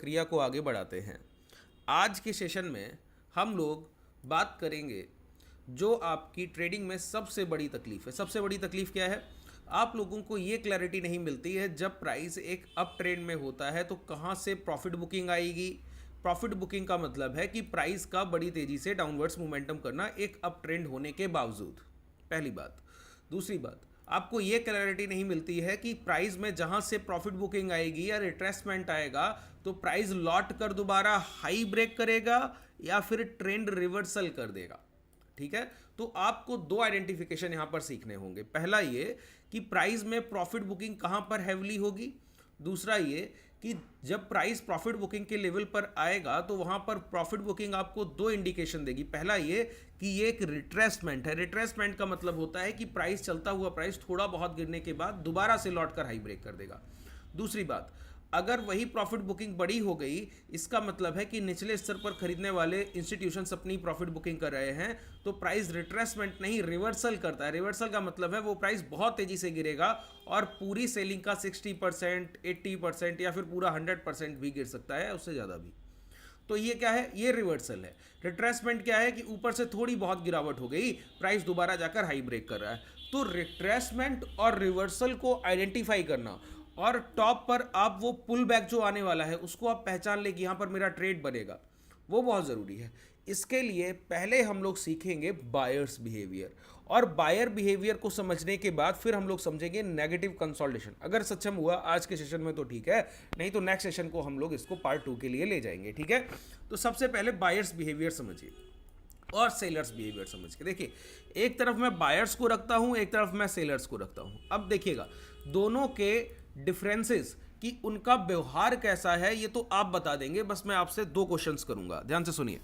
क्रिया को आगे बढ़ाते हैं। आज के सेशन में हम लोग बात करेंगे जो आपकी ट्रेडिंग में सबसे बड़ी तकलीफ है। सबसे बड़ी तकलीफ क्या है? आप लोगों को ये क्लैरिटी नहीं मिलती है जब प्राइस एक अप ट्रेंड में होता है तो कहाँ से प्रॉफिट बुकिंग आएगी। प्रॉफिट बुकिंग का मतलब है कि प्राइस का बड़ी तेज़ी से डाउनवर्ड्स मोमेंटम करना एक अप ट्रेंड होने के बावजूद। पहली बात। दूसरी बात, आपको ये क्लैरिटी नहीं मिलती है कि प्राइस में जहां से प्रॉफिट बुकिंग आएगी या रिट्रेसमेंट आएगा तो प्राइस लौट कर दोबारा हाई ब्रेक करेगा या फिर ट्रेंड रिवर्सल कर देगा। ठीक है, तो आपको दो आइडेंटिफिकेशन यहां पर सीखने होंगे। पहला ये कि प्राइस में प्रॉफिट बुकिंग कहां पर हैवली होगी। दूसरा ये कि जब प्राइस प्रॉफिट बुकिंग के लेवल पर आएगा तो वहां पर प्रॉफिट बुकिंग आपको दो इंडिकेशन देगी। पहला ये कि ये एक रिट्रेसमेंट है। रिट्रेसमेंट का मतलब होता है कि प्राइस चलता हुआ प्राइस थोड़ा बहुत गिरने के बाद दोबारा से लौट कर हाई ब्रेक कर देगा। दूसरी बात, अगर वही प्रॉफिट बुकिंग बड़ी हो गई, इसका मतलब है कि निचले स्तर पर खरीदने वाले इंस्टीट्यूशंस अपनी प्रॉफिट बुकिंग कर रहे हैं तो प्राइस रिट्रेसमेंट नहीं रिवर्सल करता है। रिवर्सल का मतलब है वो प्राइस बहुत तेजी से गिरेगा और पूरी सेलिंग का 60%, 80% या फिर पूरा 100% भी गिर सकता है, उससे ज़्यादा भी। तो ये क्या है? ये रिवर्सल है। रिट्रेसमेंट क्या है कि ऊपर से थोड़ी बहुत गिरावट हो गई, प्राइस दोबारा जाकर हाई ब्रेक कर रहा है। तो रिट्रेसमेंट और रिवर्सल को आइडेंटिफाई करना और टॉप पर आप वो पुल बैक जो आने वाला है उसको आप पहचान ले कि यहाँ पर मेरा ट्रेड बनेगा, वो बहुत ज़रूरी है। इसके लिए पहले हम लोग सीखेंगे बायर्स बिहेवियर, और बायर बिहेवियर को समझने के बाद फिर हम लोग समझेंगे नेगेटिव कंसोलिडेशन। अगर सक्षम हुआ आज के सेशन में तो ठीक है, नहीं तो नेक्स्ट सेशन को हम लोग इसको पार्ट 2 के लिए ले जाएंगे। ठीक है, तो सबसे पहले बायर्स बिहेवियर समझिए और सेलर्स बिहेवियर समझ के देखिए। एक तरफ मैं बायर्स को रखता हूं, एक तरफ मैं सेलर्स को रखता हूं। अब देखिएगा दोनों के डिफरेंसेस कि उनका व्यवहार कैसा है ये तो आप बता देंगे। बस मैं आपसे दो क्वेश्चंस करूंगा, ध्यान से सुनिए।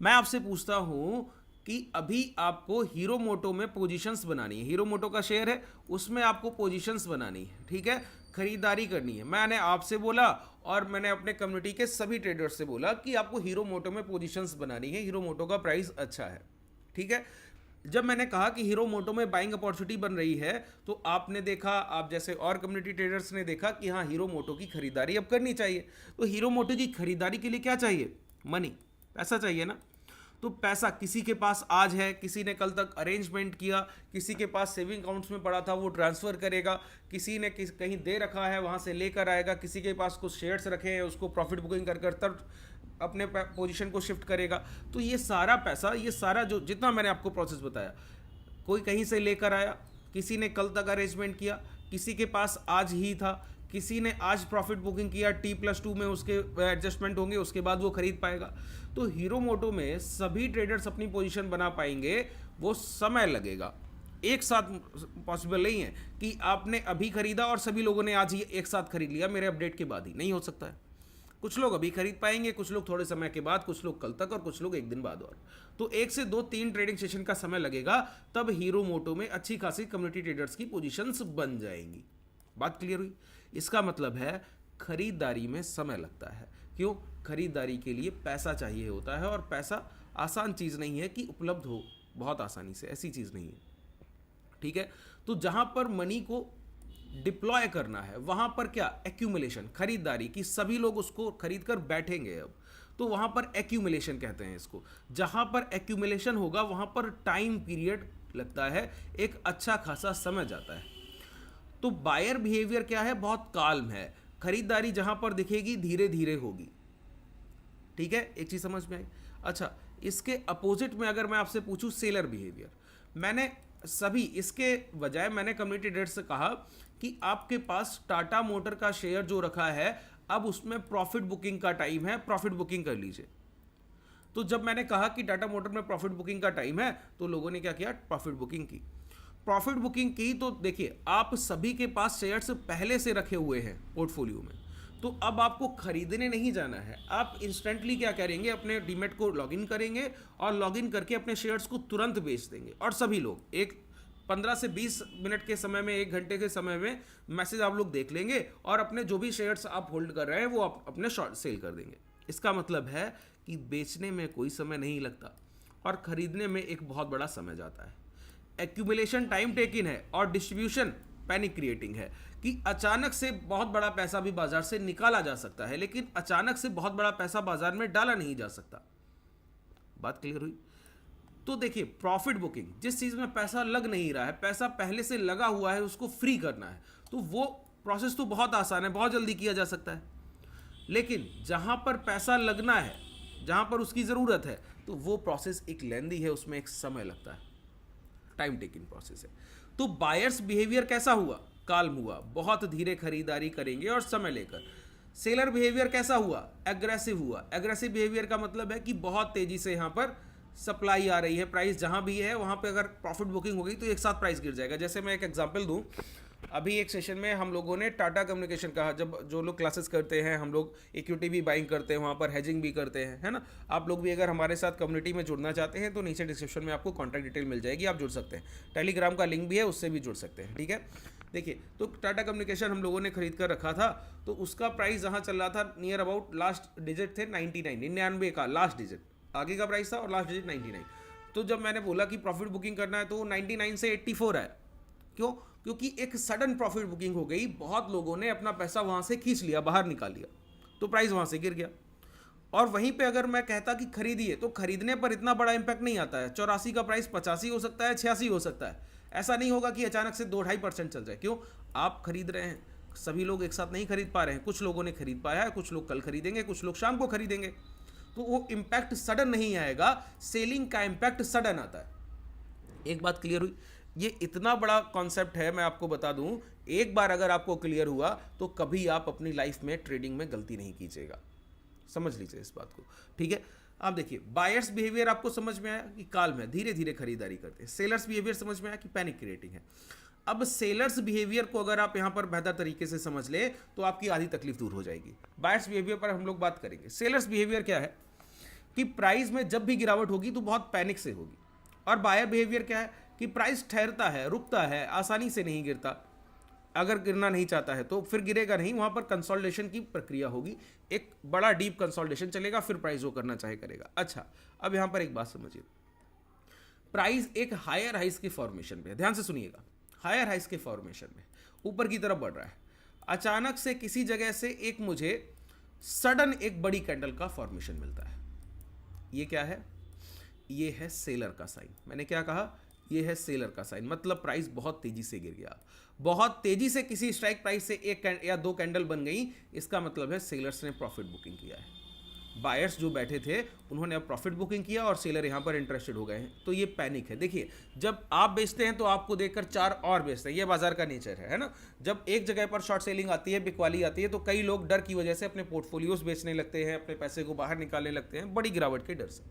मैं आपसे पूछता हूं कि अभी आपको हीरो मोटो में पोजीशंस बनानी है। हीरो मोटो का शेयर है, उसमें आपको पोजीशंस बनानी है। ठीक है, खरीदारी करनी है। मैंने आपसे बोला और मैंने अपने कम्युनिटी के सभी ट्रेडर्स से बोला कि आपको हीरो मोटो में पोजीशंस बनानी है, हीरो मोटो का प्राइस अच्छा है। ठीक है, जब मैंने कहा कि हीरो मोटो में बाइंग अपॉर्चुनिटी बन रही है तो आपने देखा, आप जैसे और कम्युनिटी ट्रेडर्स ने देखा कि हाँ हीरो मोटो की खरीदारी अब करनी चाहिए। तो हीरो मोटो की खरीदारी के लिए क्या चाहिए? मनी, पैसा चाहिए ना। तो पैसा किसी के पास आज है, किसी ने कल तक अरेंजमेंट किया, किसी के पास सेविंग अकाउंट्स में पड़ा था वो ट्रांसफ़र करेगा, किसी ने कहीं दे रखा है वहाँ से लेकर आएगा, किसी के पास कुछ शेयर्स रखे हैं उसको प्रॉफिट बुकिंग कर कर तब अपने पोजीशन को शिफ्ट करेगा। तो ये सारा पैसा, ये सारा जो जितना मैंने आपको प्रोसेस बताया, कोई कहीं से लेकर आया, किसी ने कल तक अरेंजमेंट किया, किसी के पास आज ही था, किसी ने आज प्रॉफिट बुकिंग किया, T+2 में उसके एडजस्टमेंट होंगे, उसके बाद वो खरीद पाएगा। तो हीरो मोटो में सभी ट्रेडर्स अपनी पोजीशन बना पाएंगे, वो समय लगेगा। एक साथ पॉसिबल नहीं है कि आपने अभी खरीदा और सभी लोगों ने आज ही एक साथ खरीद लिया मेरे अपडेट के बाद ही, नहीं हो सकता है। कुछ लोग अभी खरीद पाएंगे, कुछ लोग थोड़े समय के बाद, कुछ लोग कल तक और कुछ लोग एक दिन बाद। और तो 1 से 2-3 ट्रेडिंग सेशन का समय लगेगा, तब हीरो मोटो में अच्छी खासी कम्युनिटी ट्रेडर्स की पोजीशंस बन जाएंगी। बात क्लियर हुई? इसका मतलब है खरीदारी में समय लगता है। क्यों? खरीदारी के लिए पैसा चाहिए होता है और पैसा आसान चीज़ नहीं है कि उपलब्ध हो बहुत आसानी से, ऐसी चीज़ नहीं है। ठीक है, तो जहां पर मनी को डिप्लॉय करना है वहां पर क्या? एक्यूमुलेशन, खरीदारी की सभी लोग उसको खरीद कर बैठेंगे अब, तो वहां पर एक्यूमुलेशन कहते हैं इसको। जहां पर एक्यूमुलेशन होगा वहां पर टाइम पीरियड लगता है, एक अच्छा खासा समय जाता है। तो बायर बिहेवियर क्या है? बहुत काल्म है। खरीदारी जहां पर दिखेगी धीरे धीरे होगी। ठीक है, एक चीज समझ में आई? अच्छा, इसके अपोजिट में अगर मैं आपसे पूछूं सेलर बिहेवियर, मैंने सभी इसके बजाय मैंने कम्युनिटी ट्रेडर्स से कहा कि आपके पास टाटा मोटर का शेयर जो रखा है, अब उसमें प्रॉफिट बुकिंग का टाइम है, प्रॉफिट बुकिंग कर लीजिए। तो जब मैंने कहा कि टाटा मोटर में प्रॉफिट बुकिंग का टाइम है तो लोगों ने क्या किया? प्रॉफिट बुकिंग की। प्रॉफिट बुकिंग की तो देखिए, आप सभी के पास शेयर्स पहले से रखे हुए हैं पोर्टफोलियो में, तो अब आपको खरीदने नहीं जाना है। आप इंस्टेंटली क्या करेंगे? अपने डीमेट को लॉगिन करेंगे और लॉगिन करके अपने शेयर्स को तुरंत बेच देंगे। और सभी लोग एक 15 से 20 मिनट के समय में, 1 घंटे के समय में मैसेज आप लोग देख लेंगे और अपने जो भी शेयर्स आप होल्ड कर रहे हैं वो आप अपने शॉर्ट सेल कर देंगे। इसका मतलब है कि बेचने में कोई समय नहीं लगता और खरीदने में एक बहुत बड़ा समय जाता है। एक्यूमुलेशन टाइम टेकिन है और डिस्ट्रीब्यूशन पैनिक क्रिएटिंग है कि अचानक से बहुत बड़ा पैसा भी बाजार से निकाला जा सकता है, लेकिन अचानक से बहुत बड़ा पैसा बाजार में डाला नहीं जा सकता। बात क्लियर हुई? तो देखिए, प्रॉफिट बुकिंग, जिस चीज में पैसा लग नहीं रहा है, पैसा पहले से लगा हुआ है, उसको फ्री करना है, तो वो प्रोसेस तो बहुत आसान है, बहुत जल्दी किया जा सकता है। लेकिन जहां पर पैसा लगना है, जहां पर उसकी जरूरत है, तो वो प्रोसेस एक लेंदी है, उसमें एक समय लगता है, टाइम टेकिंग प्रोसेस है। तो बायर्स बिहेवियर कैसा हुआ? काल्म हुआ, बहुत धीरे खरीदारी करेंगे और समय लेकर। सेलर बिहेवियर कैसा हुआ? एग्रेसिव हुआ। एग्रेसिव बिहेवियर का मतलब है कि बहुत तेजी से यहां पर सप्लाई आ रही है, प्राइस जहां भी है वहां पे अगर प्रॉफिट बुकिंग हो गई तो एक साथ प्राइस गिर जाएगा। जैसे मैं एक एग्जांपल दूं, अभी एक सेशन में हम लोगों ने टाटा कम्युनिकेशन कहा, जब जो लोग क्लासेस करते हैं, हम लोग इक्विटी भी बाइंग करते हैं, वहाँ पर हेजिंग भी करते हैं, है ना। आप लोग भी अगर हमारे साथ कम्युनिटी में जुड़ना चाहते हैं तो नीचे डिस्क्रिप्शन में आपको कॉन्टैक्ट डिटेल मिल जाएगी, आप जुड़ सकते हैं। टेलीग्राम का लिंक भी है, उससे भी जुड़ सकते हैं, ठीक है। देखिए, तो टाटा कम्युनिकेशन हम लोगों ने खरीद कर रखा था, तो उसका प्राइस जहाँ चल रहा था नियर अबाउट, लास्ट डिजिट थे 99 का लास्ट डिजिट, आगे का प्राइस था और लास्ट डिजिट 99। तो जब मैंने बोला कि प्रॉफिट बुकिंग करना है तो 99 से 84 आया। क्यों? क्योंकि एक सडन प्रॉफिट बुकिंग हो गई, बहुत लोगों ने अपना पैसा वहां से खींच लिया, बाहर निकाल लिया, तो प्राइस वहां से गिर गया। और वहीं पे अगर मैं कहता कि खरीदिए, तो खरीदने पर इतना बड़ा इंपैक्ट नहीं आता है। 84 का प्राइस 85 हो सकता है, 86 हो सकता है। ऐसा नहीं होगा कि अचानक से 2-2.5% चल जाए। क्यों? आप खरीद रहे हैं, सभी लोग एक साथ नहीं खरीद पा रहे हैं, कुछ लोगों ने खरीद पाया है, कुछ लोग कल खरीदेंगे, कुछ लोग शाम को खरीदेंगे, तो वो इंपैक्ट सडन नहीं आएगा। सेलिंग का इंपैक्ट सडन आता है। एक बात क्लियर हुई? ये इतना बड़ा कॉन्सेप्ट है, मैं आपको बता दूं, एक बार अगर आपको क्लियर हुआ तो कभी आप अपनी लाइफ में ट्रेडिंग में गलती नहीं कीजिएगा। समझ लीजिए इस बात को, ठीक है। आप देखिए, बायर्स बिहेवियर आपको समझ में आया कि काल में धीरे धीरे खरीदारी करते हैं। सेलर्स बिहेवियर समझ में आया कि पैनिक क्रिएटिंग है। अब सेलर्स बिहेवियर को अगर आप यहां पर बेहतर तरीके से समझ ले तो आपकी आधी तकलीफ दूर हो जाएगी। बायर्स बिहेवियर पर हम लोग बात करेंगे। सेलर्स बिहेवियर क्या है कि प्राइस में जब भी गिरावट होगी तो बहुत पैनिक से होगी। और बायर बिहेवियर क्या है कि प्राइस ठहरता है, रुकता है, आसानी से नहीं गिरता। अगर गिरना नहीं चाहता है तो फिर गिरेगा नहीं, वहां पर कंसोलिडेशन की प्रक्रिया होगी, एक बड़ा डीप कंसोलिडेशन चलेगा, फिर प्राइस जो करना चाहे करेगा। अच्छा, अब यहां पर एक बात समझिए, प्राइस एक हायर हाइस के फॉर्मेशन पे, ध्यान से सुनिएगा, हायर हाइस के फॉर्मेशन में ऊपर की तरफ बढ़ रहा है। अचानक से किसी जगह से एक मुझे सडन एक बड़ी कैंडल का फॉर्मेशन मिलता है। ये क्या है? ये है सेलर का साइन। मैंने क्या कहा? ये है सेलर का साइन। मतलब प्राइस बहुत तेजी से गिर गया, बहुत तेजी से किसी स्ट्राइक प्राइस से एक या दो कैंडल बन गई, इसका मतलब है सेलर्स ने प्रॉफिट बुकिंग किया है। बायर्स जो बैठे थे उन्होंने अब प्रॉफिट बुकिंग किया और सेलर यहां पर इंटरेस्टेड हो गए हैं, तो ये पैनिक है। देखिए, जब आप बेचते हैं तो आपको देखकर चार और बेचते हैं, ये बाजार का नेचर है ना। जब एक जगह पर शॉर्ट सेलिंग आती है, बिकवाली आती है, तो कई लोग डर की वजह से अपने पोर्टफोलियोज बेचने लगते हैं, अपने पैसे को बाहर निकालने लगते हैं, बड़ी गिरावट के डर से,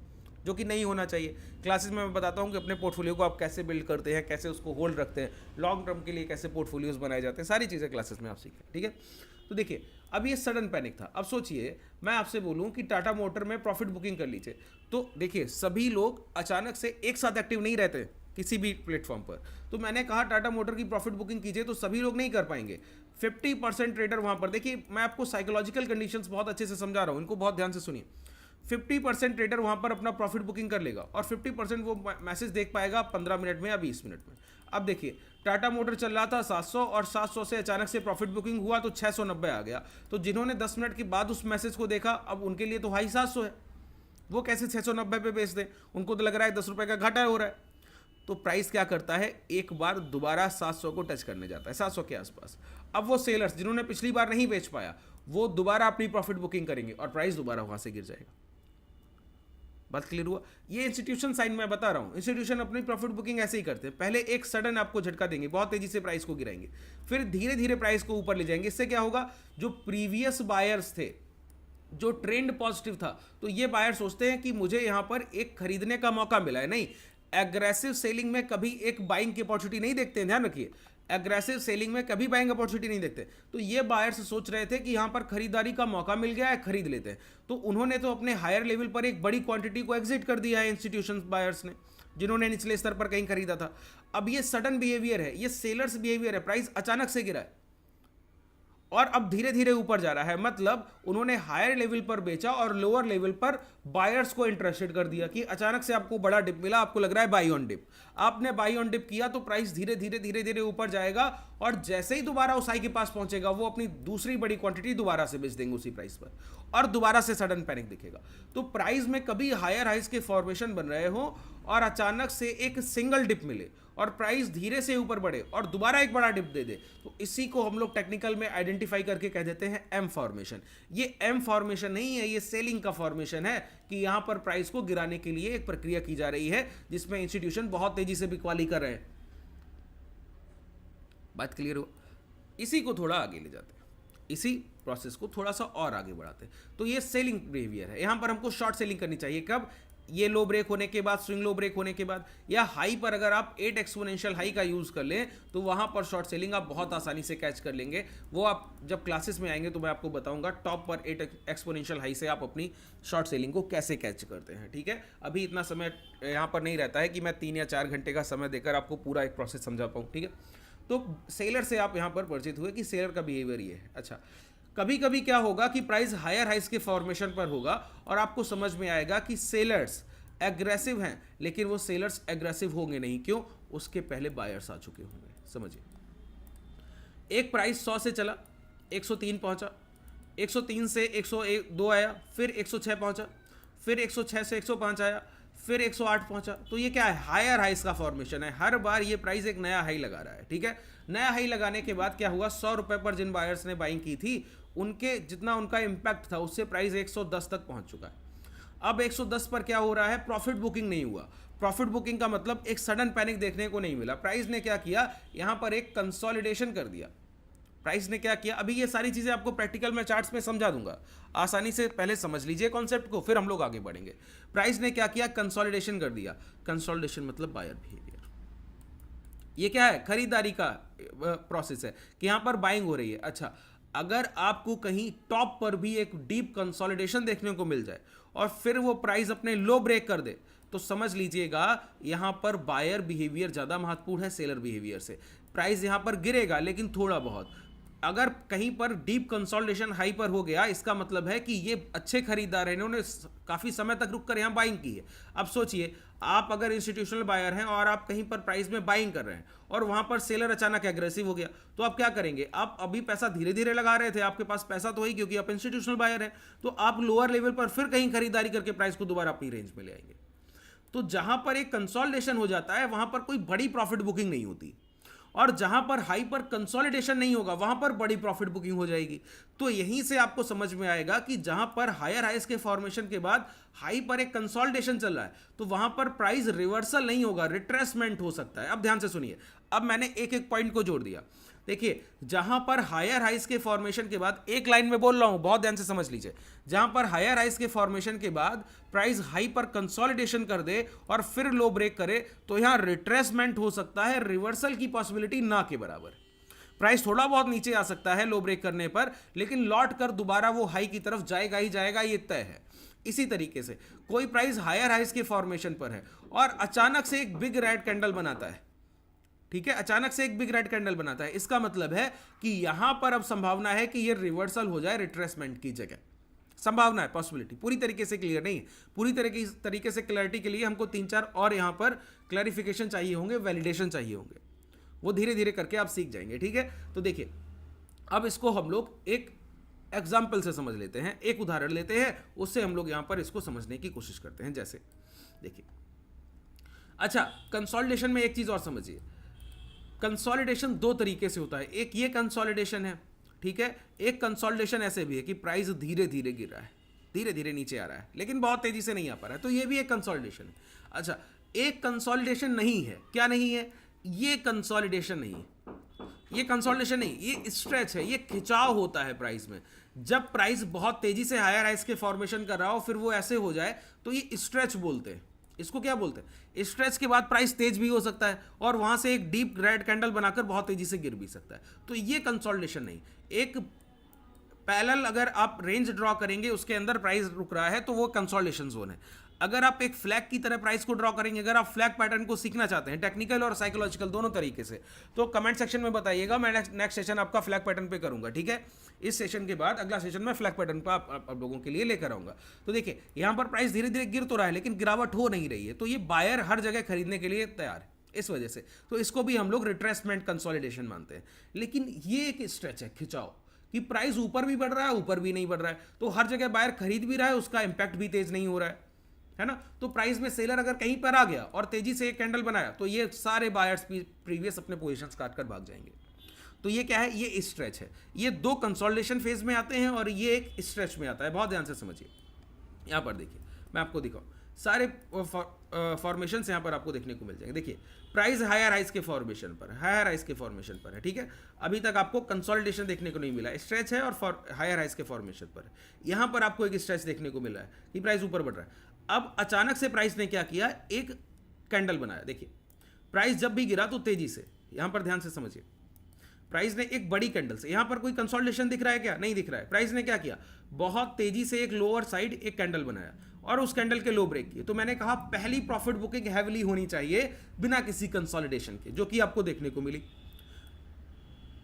जो कि नहीं होना चाहिए। क्लासेस में मैं बताता हूं कि अपने पोर्टफोलियो को आप कैसे बिल्ड करते हैं, कैसे उसको होल्ड रखते हैं, लॉन्ग टर्म के लिए कैसे पोर्टफोलियोज बनाए जाते हैं, सारी चीज़ें क्लासेस में आप सीखें, ठीक है। तो देखिए, अब ये सडन पैनिक था। अब सोचिए, मैं आपसे बोलूं कि टाटा मोटर में प्रॉफिट बुकिंग कर लीजिए, तो देखिए सभी लोग अचानक से एक साथ एक्टिव नहीं रहते किसी भी प्लेटफॉर्म पर। तो मैंने कहा टाटा मोटर की प्रॉफिट बुकिंग कीजिए, तो सभी लोग नहीं कर पाएंगे। 50% ट्रेडर वहां पर, देखिए मैं आपको साइकोलॉजिकल कंडीशंस बहुत अच्छे से समझा रहा हूं, इनको बहुत ध्यान से सुनिए। 50% ट्रेडर वहां पर अपना प्रॉफिट बुकिंग कर लेगा और 50% वो मैसेज देख पाएगा 15 मिनट में या 20 मिनट में। अब देखिए, टाटा मोटर चल रहा था 700 और 700 से अचानक से प्रॉफिट बुकिंग हुआ तो 690 आ गया। तो जिन्होंने 10 मिनट के बाद उस मैसेज को देखा, अब उनके लिए तो हाई 700 है, वो कैसे 690 पे बेच दें? उनको तो लग रहा है 10 रुपए का घाटा हो रहा है। तो प्राइस क्या करता है, एक बार दोबारा 700 को टच करने जाता है, 700 के आसपास। अब वो सेलर्स जिन्होंने पिछली बार नहीं बेच पाया, वो दोबारा अपनी प्रॉफिट बुकिंग करेंगे और प्राइस दोबारा वहां से गिर जाएगा। बात क्लियर हुआ? ये इंस्टीट्यूशन साइन मैं बता रहा हूं, इंस्टीट्यूशन अपनी प्रॉफिट बुकिंग ऐसे ही करते हैं। पहले एक सडन आपको झटका देंगे, बहुत तेजी से प्राइस को गिराएंगे, फिर धीरे धीरे प्राइस को ऊपर ले जाएंगे। इससे क्या होगा, जो प्रीवियस बायर्स थे, जो ट्रेंड पॉजिटिव था, तो ये बायर सोचते हैं कि मुझे यहां पर एक खरीदने का मौका मिला है। नहीं, एग्रेसिव सेलिंग में कभी एक बाइंग की अपॉर्चुनिटी नहीं देखते हैं, ध्यान रखिए। एग्रेसिव सेलिंग में कभी बाइंग अपॉर्चुनिटी नहीं देखते। तो ये बायर्स सोच रहे थे कि यहां पर खरीदारी का मौका मिल गया है, खरीद लेते हैं। तो उन्होंने तो अपने हायर लेवल पर एक बड़ी क्वांटिटी को एग्जिट कर दिया है, इंस्टीट्यूशन बायर्स ने, जिन्होंने निचले स्तर पर कहीं खरीदा था। अब ये सडन बिहेवियर है, ये सेलर्स बिहेवियर है, प्राइस अचानक से गिरा है और अब धीरे धीरे ऊपर जा रहा है, मतलब उन्होंने हायर लेवल पर बेचा और लोअर लेवल पर बायर्स को इंटरेस्टेड कर दिया कि अचानक से आपको बड़ा डिप मिला, आपको लग रहा है बाई ऑन डिप, आपने बाई ऑन डिप किया तो प्राइस धीरे धीरे धीरे धीरे ऊपर जाएगा और जैसे ही दोबारा उस हाई के पास पहुंचेगा वो अपनी दूसरी बड़ी क्वांटिटी दोबारा से बेच देंगे उसी प्राइस पर और दोबारा से सडन पैनिक दिखेगा। तो प्राइस में कभी हायर हाइज के फॉर्मेशन बन रहे हो और अचानक से एक सिंगल डिप मिले और प्राइस धीरे से ऊपर बढ़े और दोबारा एक बड़ा डिप दे दे, तो इसी को हम लोग टेक्निकल में आइडेंटिफाई करके कह देते हैं एम फॉर्मेशन। ये एम फॉर्मेशन नहीं है, ये सेलिंग का फॉर्मेशन है कि यहां पर प्राइस को गिराने के लिए एक प्रक्रिया की जा रही है जिसमें इंस्टीट्यूशन बहुत तेजी से बिकवाली कर रहे हैं। बात क्लियर हो? इसी को थोड़ा आगे ले जाते हैं, इसी प्रोसेस को थोड़ा सा और आगे बढ़ाते हैं। तो ये सेलिंग बिहेवियर है। यहां पर हमको शॉर्ट सेलिंग करनी चाहिए कब? ये लो ब्रेक होने के बाद, स्विंग लो ब्रेक होने के बाद, या हाई पर अगर आप 8 एक्सपोनेंशियल हाई का यूज कर लें तो वहां पर शॉर्ट सेलिंग आप बहुत आसानी से कैच कर लेंगे। वो आप जब क्लासेस में आएंगे तो मैं आपको बताऊंगा टॉप पर 8 एक्सपोनेंशियल हाई से आप अपनी शॉर्ट सेलिंग को कैसे कैच करते हैं। ठीक है, अभी इतना समय यहां पर नहीं रहता है कि मैं 3 या 4 घंटे का समय देकर आपको पूरा एक प्रोसेस समझा पाऊँ। ठीक है, तो सेलर से आप यहां पर परिचित हुए कि सेलर का बिहेवियर ये है। अच्छा, कभी कभी क्या होगा कि प्राइस हायर हाइस के फॉर्मेशन पर होगा और आपको समझ में आएगा कि सेलर्स एग्रेसिव हैं, लेकिन वो सेलर्स एग्रेसिव होंगे नहीं। क्यों? उसके पहले बायर्स आ चुके होंगे। समझिए, एक प्राइस 100 से चला, 103 पहुंचा, 103 से 102 आया, फिर 106 पहुंचा, फिर 106 से 105 आया, फिर 108 पहुंचा। तो ये क्या है? हायर हाइस का फॉर्मेशन है। हर बार ये प्राइस एक नया हाई लगा रहा है। ठीक है, नया हाई लगाने के बाद क्या हुआ? 100 रुपए पर जिन बायर्स ने बाइंग की थी उनके जितना उनका इंपैक्ट था उससे प्राइस 110 तक पहुंच चुका है। अब 110 पर क्या हो रहा है? प्रॉफिट बुकिंग नहीं हुआ। प्रॉफिट बुकिंग का मतलब एक सडन पैनिक देखने को नहीं मिला। प्राइस ने क्या किया? यहां पर एक कंसोलिडेशन कर दिया। प्राइस ने क्या किया? अभी ये सारी चीजें आपको प्रैक्टिकल में चार्ट्स में समझा दूंगा, आसानी से पहले समझ लीजिए कॉन्सेप्ट को, फिर हम लोग आगे बढ़ेंगे। प्राइस ने क्या किया? कंसोलिडेशन कर दिया। कंसोलिडेशन मतलब बायर बिहेवियर। ये क्या है? खरीदारी का प्रोसेस है कि यहां पर बाइंग हो रही है। अच्छा, अगर आपको कहीं टॉप पर भी एक डीप कंसोलिडेशन देखने को मिल जाए और फिर वो प्राइस अपने लो ब्रेक कर दे तो समझ लीजिएगा यहां पर बायर बिहेवियर ज्यादा महत्वपूर्ण है सेलर बिहेवियर से। प्राइस यहां पर गिरेगा लेकिन थोड़ा बहुत। अगर कहीं पर डीप कंसोलिडेशन हाई पर हो गया, इसका मतलब है कि ये अच्छे खरीदार हैं, इन्होंने काफी समय तक रुककर यहां बाइंग की है। अब सोचिए, आप अगर इंस्टीट्यूशनल बायर हैं और आप कहीं पर प्राइस में बाइंग कर रहे हैं और वहां पर सेलर अचानक एग्रेसिव हो गया, तो आप क्या करेंगे? आप अभी पैसा धीरे धीरे लगा रहे थे, आपके पास पैसा तो है क्योंकि आप इंस्टीट्यूशनल बायर हैं, तो आप लोअर लेवल पर फिर कहीं खरीदारी करके प्राइस को दोबारा अपनी रेंज में ले आएंगे। तो जहां पर एक कंसोलिडेशन हो जाता है वहां पर कोई बड़ी प्रॉफिट बुकिंग नहीं होती, और जहां पर हाई पर कंसोलिडेशन नहीं होगा वहां पर बड़ी प्रॉफिट बुकिंग हो जाएगी। तो यहीं से आपको समझ में आएगा कि जहां पर हायर हाइस के फॉर्मेशन के बाद हाई पर एक कंसोलिडेशन चल रहा है तो वहां पर प्राइस रिवर्सल नहीं होगा, रिट्रेसमेंट हो सकता है। अब ध्यान से सुनिए, अब मैंने एक एक पॉइंट को जोड़ दिया। देखिए, जहां पर हायर हाइस के फॉर्मेशन के बाद, एक लाइन में बोल रहा हूं, बहुत ध्यान से समझ लीजिए, जहां पर हायर हाइस के फॉर्मेशन के बाद प्राइस हाई पर कंसोलिडेशन कर दे और फिर लो ब्रेक करे तो यहां रिट्रेसमेंट हो सकता है, रिवर्सल की पॉसिबिलिटी ना के बराबर। प्राइस थोड़ा बहुत नीचे आ सकता है लो ब्रेक करने पर, लेकिन लौट कर दोबारा वो हाई की तरफ जाएगा ही जाएगा, ये तय है। इसी तरीके से कोई प्राइस हायर हाइस के फॉर्मेशन पर है और अचानक से एक बिग रेड कैंडल बनाता है, ठीक है, अचानक से एक बिग रेड कैंडल बनाता है, इसका मतलब है कि यहां पर अब संभावना है कि ये रिवर्सल हो जाए रिट्रेसमेंट की जगह। संभावना है, पॉसिबिलिटी, पूरी तरीके से क्लियर नहीं है। पूरी तरीके से क्लैरिटी के लिए हमको 3-4 और यहां पर क्लैरिफिकेशन चाहिए होंगे, वैलिडेशन चाहिए होंगे, वो धीरे धीरे करके आप सीख जाएंगे। ठीक है, तो देखिए, अब इसको हम लोग एक एग्जाम्पल से समझ लेते हैं, एक उदाहरण लेते हैं, उससे हम लोग यहां पर इसको समझने की कोशिश करते हैं। जैसे देखिए, अच्छा, कंसोलिडेशन में एक चीज और समझिए, कंसोलिडेशन 2 तरीके से होता है। एक ये कंसोलिडेशन है, ठीक है, एक कंसोलिडेशन ऐसे भी है कि प्राइस धीरे धीरे गिर रहा है, धीरे धीरे नीचे आ रहा है, लेकिन बहुत तेजी से नहीं आ पा रहा है, तो ये भी एक कंसोलिडेशन है। अच्छा, एक कंसोलिडेशन नहीं है, क्या नहीं है? ये कंसोलिडेशन नहीं है, ये कंसोलिडेशन नहीं, ये स्ट्रेच है, ये खिंचाव होता है प्राइस में। जब प्राइस बहुत तेजी से हायर हाइस के फॉर्मेशन कर रहा हो फिर वो ऐसे हो जाए तो ये स्ट्रेच बोलते हैं। इसको क्या बोलते हैं? स्ट्रेच के बाद प्राइस तेज भी हो सकता है और वहां से एक डीप रेड कैंडल बनाकर बहुत तेजी से गिर भी सकता है, तो ये कंसोलिडेशन नहीं। एक पैरेलल अगर आप रेंज ड्रॉ करेंगे उसके अंदर प्राइस रुक रहा है तो वो कंसोलिडेशन जोन है। अगर आप एक फ्लैग की तरह प्राइस को ड्रॉ करेंगे, अगर आप फ्लैग पैटर्न को सीखना चाहते हैं टेक्निकल और साइकोलॉजिकल दोनों तरीके से, तो कमेंट सेक्शन में बताइएगा, मैं नेक्स्ट सेशन आपका फ्लैग पैटर्न पे करूंगा, ठीक है। इस सेशन के बाद अगला सेशन में फ्लैग पैटर्न पर आप लोगों के लिए लेकर आऊंगा। तो देखिए यहाँ पर प्राइस धीरे धीरे गिर तो रहा है लेकिन गिरावट हो नहीं रही है, तो ये बायर हर जगह खरीदने के लिए तैयार है इस वजह से, तो इसको भी हम लोग रिट्रेसमेंट कंसोलिडेशन मानते हैं। लेकिन ये एक स्ट्रेच है, खिंचाव, कि प्राइस ऊपर भी बढ़ रहा है ऊपर भी नहीं बढ़ रहा है, तो हर जगह बायर खरीद भी रहा है, उसका इंपैक्ट भी तेज नहीं हो रहा है ना। तो प्राइस में सेलर अगर कहीं पर आ गया और तेजी से एक कैंडल बनाया तो ये सारे बायर्स प्रीवियस अपने पोजीशंस काट कर भाग जाएंगे। तो ये क्या है, ये स्ट्रेच है, ये दो कंसोलिडेशन फेज में आते हैं और ये एक स्ट्रेच में आता है, बहुत ध्यान से समझिए। यहाँ पर देखिए मैं आपको दिखाऊं, सारे फॉर्मेशन यहाँ पर आपको देखने को मिल जाएंगे। देखिए प्राइस हायर हाइज के फॉर्मेशन पर, हायर हाइज के फॉर्मेशन पर है, ठीक है। अभी तक आपको कंसोलिडेशन देखने को नहीं मिला, स्ट्रेच है और हायर हाइज के फॉर्मेशन पर है। यहाँ पर आपको एक स्ट्रेच देखने को मिला है कि प्राइस ऊपर बढ़ रहा है। अब अचानक से प्राइस ने क्या किया, एक कैंडल बनाया। देखिए प्राइस जब भी गिरा तो तेजी से, यहाँ पर ध्यान से समझिए, प्राइस ने एक बड़ी कैंडल से, यहां पर कोई कंसोलिडेशन दिख रहा है क्या, नहीं दिख रहा है। प्राइस ने क्या किया, बहुत तेजी से एक लोअर साइड एक कैंडल बनाया और उस कैंडल के लो ब्रेक किए। तो मैंने कहा पहली प्रॉफिट बुकिंग हैवीली होनी चाहिए बिना किसी कंसोलिडेशन के, जो कि आपको देखने को मिली।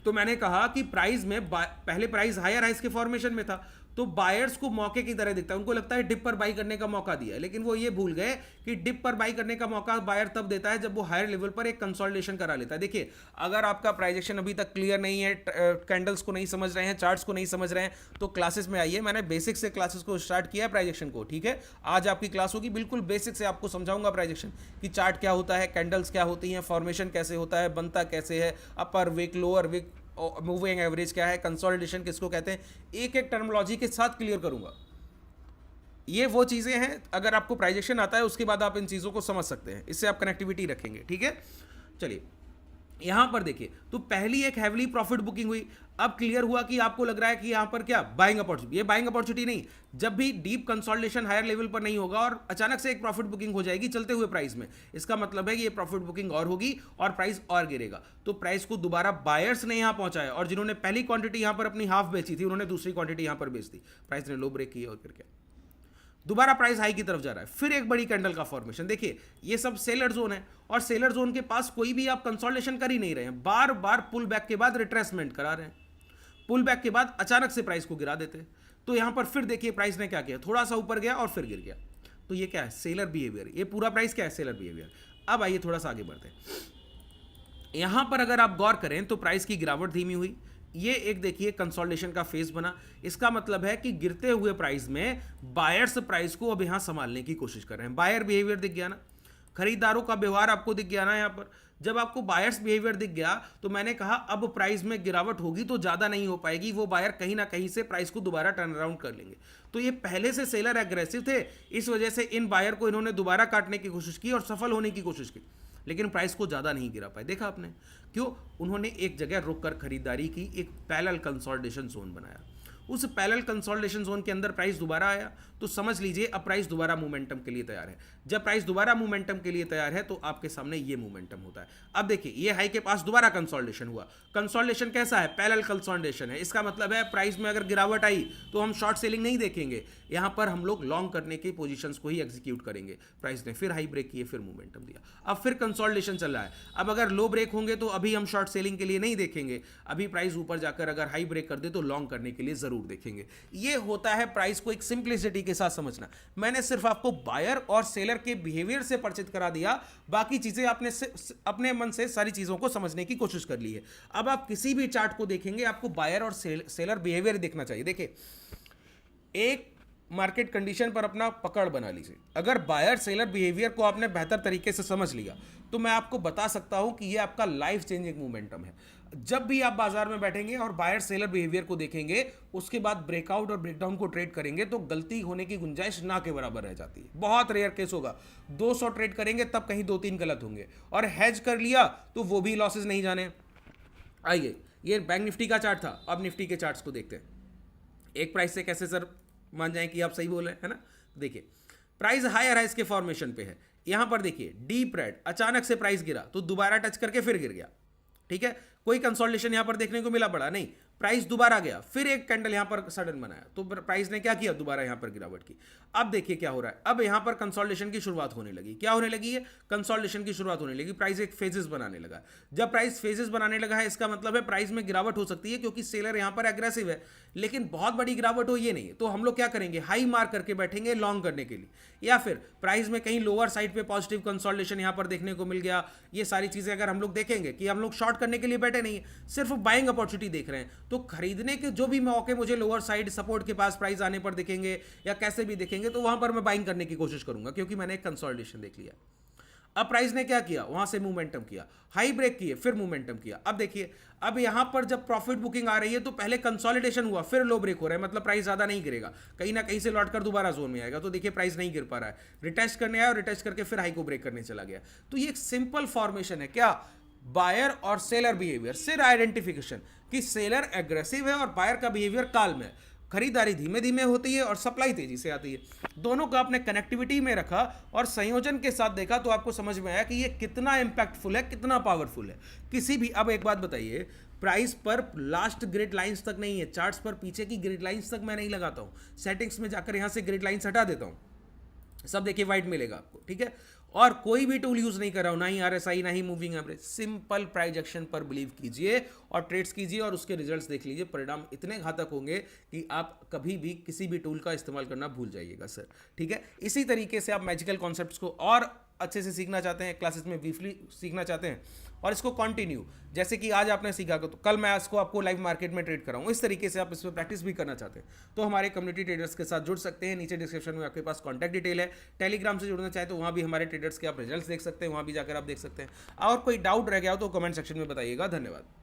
तो मैंने कहा कि प्राइस में पहले प्राइस हायर हाइज के फॉर्मेशन में था, तो बायर्स को मौके की तरह दिखता है, उनको लगता है डिप पर बाई करने का मौका दिया है, लेकिन वो ये भूल गए कि डिप पर बाई करने का मौका बायर तब देता है जब वो हायर लेवल पर एक कंसोलिडेशन करा लेता है। देखिए अगर आपका प्राइजेक्शन अभी तक क्लियर नहीं है, कैंडल्स को नहीं समझ रहे हैं, चार्ट्स को नहीं समझ रहे हैं, तो क्लासेस में आइए, मैंने बेसिक से क्लासेस को स्टार्ट किया है प्राइजेक्शन को, ठीक है। आज आपकी क्लास होगी, बिल्कुल बेसिक से आपको समझाऊंगा प्राइजेक्शन कि चार्ट क्या होता है, कैंडल्स क्या होती हैं, फॉर्मेशन कैसे होता है, बनता कैसे है, upper wick lower wick, moving average क्या है, कंसोलिडेशन किसको कहते हैं, एक एक टर्मिनोलॉजी के साथ क्लियर करूंगा। ये वो चीजें हैं, अगर आपको प्राइजेक्शन आता है उसके बाद आप इन चीजों को समझ सकते हैं, इससे आप कनेक्टिविटी रखेंगे, ठीक है। चलिए यहां पर देखिए, तो पहली एक हैवीली प्रॉफिट बुकिंग हुई। अब क्लियर हुआ कि आपको लग रहा है कि यहां पर क्या बाइंग अपॉर्चुनिटी, ये बाइंग अपॉर्चुनिटी नहीं, जब भी डीप कंसोलिडेशन हायर लेवल पर नहीं होगा और अचानक से एक प्रॉफिट बुकिंग हो जाएगी चलते हुए प्राइस में, इसका मतलब है कि ये प्रॉफिट बुकिंग और होगी और प्राइस और गिरेगा। तो प्राइस को दोबारा बायर्स ने यहां पहुंचाया और जिन्होंने पहली क्वांटिटी यहां पर अपनी हाफ बेची थी उन्होंने दूसरी क्वांटिटी यहां पर बेच दी, प्राइस ने लो ब्रेक किया और फिर क्या, दोबारा प्राइस हाई की तरफ जा रहा है, फिर एक बड़ी कैंडल का फॉर्मेशन। देखिए ये सब सेलर जोन है और सेलर जोन के पास कोई भी आप कंसोलिडेशन कर ही नहीं रहे हैं, बार बार पुल बैक के बाद रिट्रेसमेंट करा रहे हैं, पुल बैक के बाद अचानक से प्राइस को गिरा देते हैं। तो यहां पर फिर देखिए प्राइस ने क्या किया, थोड़ा सा ऊपर गया और फिर गिर गया। तो ये क्या है, सेलर बिहेवियर, ये पूरा प्राइस क्या है, सेलर बिहेवियर। अब आइए थोड़ा सा आगे बढ़ते हैं। यहां पर अगर आप गौर करें तो प्राइस की गिरावट धीमी हुई, ये एक देखिए कंसोलिडेशन का फेज बना, इसका मतलब है कि गिरते हुए प्राइस में बायर्स प्राइस को अब यहां संभालने की कोशिश कर रहे हैं। बायर बिहेवियर दिख गया ना, खरीदारों का व्यवहार आपको दिख गया ना। यहां पर जब आपको बायर्स बिहेवियर दिख गया तो मैंने कहा अब प्राइस में गिरावट होगी तो ज्यादा नहीं हो पाएगी, वो बायर कहीं ना कहीं से प्राइस को दोबारा टर्न अराउंड कर लेंगे। तो ये पहले से सेलर एग्रेसिव थे, इस वजह से इन बायर को इन्होंने दोबारा काटने की कोशिश की और सफल होने की कोशिश की, लेकिन प्राइस को ज़्यादा नहीं गिरा पाए। देखा आपने क्यों, उन्होंने एक जगह रुककर खरीदारी की, एक पैरेलल कंसोलिडेशन जोन बनाया, उस पैरेलल कंसोलिडेशन जोन के अंदर प्राइस दोबारा आया, तो समझ लीजिए अब प्राइस दोबारा मोमेंटम के लिए तैयार है। जब प्राइस दोबारा मोमेंटम के लिए तैयार है तो आपके सामने ये मोमेंटम होता है। अब देखिए ये हाई के पास दोबारा कंसोलिडेशन हुआ, कंसोलिडेशन कैसा है, पैरेलल कंसोलिडेशन है, इसका मतलब है प्राइस में अगर गिरावट आई तो हम शॉर्ट सेलिंग नहीं देखेंगे, यहां पर हम लोग लॉन्ग करने की पोजीशंस को ही एग्जीक्यूट करेंगे। प्राइस ने फिर हाई ब्रेक किए, फिर मोमेंटम दिया, अब फिर कंसोलिडेशन चल रहा है। अब अगर लो ब्रेक होंगे तो अभी हम शॉर्ट सेलिंग के लिए नहीं देखेंगे, अभी प्राइस ऊपर जाकर अगर हाई ब्रेक कर दे तो लॉन्ग करने के लिए जरूर देखेंगे। ये होता है प्राइस को एक सिंप्लिसिटी के साथ समझना। मैंने सिर्फ आपको बायर और सेलर के बिहेवियर से परिचित करा दिया, बाकी चीजें आपने अपने मन से सारी चीजों को समझने की कोशिश कर ली है। अब आप किसी भी चार्ट को देखेंगे आपको बायर और सेलर बिहेवियर देखना चाहिए। देखिए एक मार्केट कंडीशन पर अपना पकड़ बना लीजिए, अगर बायर सेलर बिहेवियर को आपने बेहतर तरीके से समझ लिया तो मैं आपको बता सकता हूं कि यह आपका लाइफ चेंजिंग मोमेंटम है। जब भी आप बाजार में बैठेंगे और बायर सेलर बिहेवियर को देखेंगे, उसके बाद ब्रेकआउट और ब्रेकडाउन को ट्रेड करेंगे तो गलती होने की गुंजाइश ना के बराबर रह जाती है। बहुत रेयर केस होगा, 200 ट्रेड करेंगे तब कहीं 2-3 गलत होंगे, और हैज कर लिया तो वो भी लॉसेज नहीं जाने। आइए ये बैंक निफ्टी का चार्ट था, अब निफ्टी के चार्ट्स को देखते हैं। एक प्राइस से कैसे सर मान जाएं कि आप सही बोल रहे हैं, है ना। देखिए प्राइस हायर हाइज के फॉर्मेशन पे है, यहां पर देखिए डीप रेड, अचानक से प्राइस गिरा तो दोबारा टच करके फिर गिर गया, ठीक है। कोई कंसोलिडेशन यहां पर देखने को मिला बड़ा नहीं, प्राइस दोबारा गया, फिर एक कैंडल यहां पर सडन बनाया, तो प्राइस ने क्या किया, दोबारा यहां पर गिरावट की। अब देखिए क्या हो रहा है, अब यहां पर कंसोलिडेशन की शुरुआत होने लगी। क्या होने लगी है, कंसोलिडेशन की शुरुआत होने लगी, प्राइस एक फेजेस बनाने लगा। जब प्राइस फेजेस बनाने लगा है, इसका मतलब है प्राइस में गिरावट हो सकती है, क्योंकि सेलर यहां पर एग्रेसिव है, लेकिन बहुत बड़ी गिरावट हो ये नहीं है। तो हम लोग क्या करेंगे, हाई मार्क करके बैठेंगे लॉन्ग करने के लिए, या फिर प्राइस में कहीं लोअर साइड पे पॉजिटिव कंसोलिडेशन यहां पर देखने को मिल गया, ये सारी चीजें अगर हम लोग देखेंगे कि हम लोग शॉर्ट करने के लिए बैठे नहीं है, सिर्फ बाइंग अपॉर्चुनिटी देख रहे हैं, तो खरीदने के जो भी मौके मुझे लोअर साइड सपोर्ट के पास प्राइस आने पर दिखेंगे या कैसे भी दिखेंगे, तो वहां पर मैं बाइंग करने की कोशिश करूंगा, क्योंकि मैंने एक कंसोलिडेशन देख लिया। अब प्राइस ने क्या किया, वहां से मूवमेंटम किया, हाई ब्रेक किए, फिर मूवमेंटम किया। अब देखिए, अब यहां पर जब प्रॉफिट बुकिंग आ रही है तो पहले कंसोलिडेशन हुआ, फिर लो ब्रेक हो रहा है, मतलब प्राइस ज्यादा नहीं गिरेगा, कहीं ना कहीं से लौटकर दोबारा जोन में आएगा। तो देखिए प्राइस नहीं गिर पा रहा है, रिटेस्ट करने आया और रिटेस्ट करके फिर हाई को ब्रेक करने चला गया। तो ये एक सिंपल फॉर्मेशन है, क्या, बायर और सेलर बिहेवियर, सिर्फ आइडेंटिफिकेशन कि सेलर एग्रेसिव है और बायर का बिहेवियर काल्म है, खरीदारी धीमे धीमे होती है और सप्लाई तेजी से आती है। दोनों को आपने कनेक्टिविटी में रखा और संयोजन के साथ देखा तो आपको समझ में आया कि ये कितना इंपैक्टफुल है, कितना पावरफुल है। किसी भी, अब एक बात बताइए, प्राइस पर लास्ट ग्रिड लाइंस तक नहीं है, चार्ट्स पर पीछे की ग्रिड लाइंस तक मैं नहीं लगाता हूं, सेटिंग्स में जाकर यहां से ग्रिड लाइंस हटा देता हूं, सब देखिए वाइट मिलेगा आपको, ठीक है। और कोई भी टूल यूज नहीं कर रहा हूं, ना ही आरएसआई, ना ही moving average, simple price action पर बिलीव कीजिए और ट्रेड्स कीजिए और उसके रिजल्ट्स देख लीजिए। परिणाम इतने घातक होंगे कि आप कभी भी किसी भी टूल का इस्तेमाल करना भूल जाइएगा सर, ठीक है। इसी तरीके से आप मैजिकल कॉन्सेप्ट्स को और अच्छे से सीखना चाहते हैं, क्लासेस में ब्रीफली सीखना चाहते हैं और इसको कंटिन्यू, जैसे कि आज आपने सीखा तो कल मैं इसको आपको लाइव मार्केट में ट्रेड कराऊं, इस तरीके से आप इस पर प्रैक्टिस भी करना चाहते हैं तो हमारे कम्युनिटी ट्रेडर्स के साथ जुड़ सकते हैं। नीचे डिस्क्रिप्शन में आपके पास कॉन्टैक्ट डिटेल है। टेलीग्राम से जुड़ना चाहे तो वहाँ भी हमारे ट्रेडर्स के आप रिजल्ट्स देख सकते हैं, वहाँ भी जाकर आप देख सकते हैं। और कोई डाउट रह गया हो तो कमेंट सेक्शन में बताइएगा। धन्यवाद।